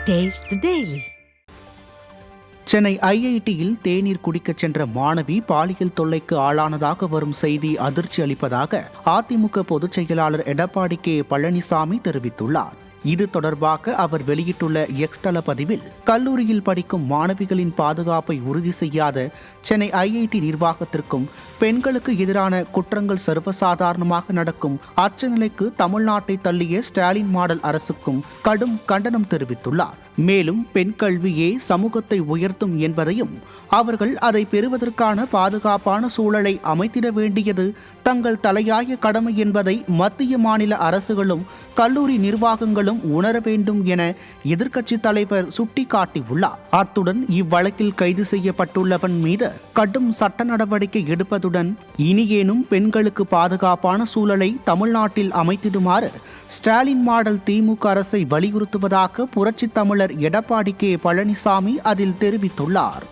Taste the Daily. Chennai ஐஐடியில் தேநீர் குடிக்கச் சென்ற மாணவி பாலியல் தொல்லைக்கு ஆளானதாக வரும் செய்தி அதிர்ச்சி அளிப்பதாக அதிமுக பொதுச் செயலாளர் எடப்பாடி கே பழனிசாமி தெரிவித்துள்ளார். இது தொடர்பாக அவர் வெளியிட்டுள்ள எக்ஸ் தள பதிவில், கல்லூரியில் படிக்கும் மாணவிகளின் பாதுகாப்பை உறுதி செய்யாத சென்னை ஐஐடி நிர்வாகத்திற்கும் பெண்களுக்கு எதிரான குற்றங்கள் சர்வசாதாரணமாக நடக்கும் அச்ச நிலைக்கு தமிழ்நாட்டை தள்ளிய ஸ்டாலின் மாடல் அரசுக்கும் கடும் கண்டனம் தெரிவித்துள்ளார். மேலும் பெண் கல்வியே சமூகத்தை உயர்த்தும் என்பதையும், அவர்கள் அதை பெறுவதற்கான பாதுகாப்பான சூழலை அமைத்திட வேண்டியது தங்கள் தலையாய கடமை என்பதை மத்திய மாநில அரசுகளும் கல்லூரி நிர்வாகங்களும் உணர வேண்டும் என எதிர்க்கட்சித் தலைவர் சுட்டிக்காட்டியுள்ளார். அத்துடன் இவ்வழக்கில் கைது செய்யப்பட்டுள்ளவன் மீது கடும் சட்ட நடவடிக்கை எடுப்பதுடன் இனியேனும் பெண்களுக்கு பாதுகாப்பான சூழலை தமிழ்நாட்டில் அமைத்திடுமாறு ஸ்டாலின் மாடல் திமுக அரசை வலியுறுத்துவதாக புரட்சித் தமிழர் எடப்பாடி கே பழனிசாமி அதில் தெரிவித்துள்ளார்.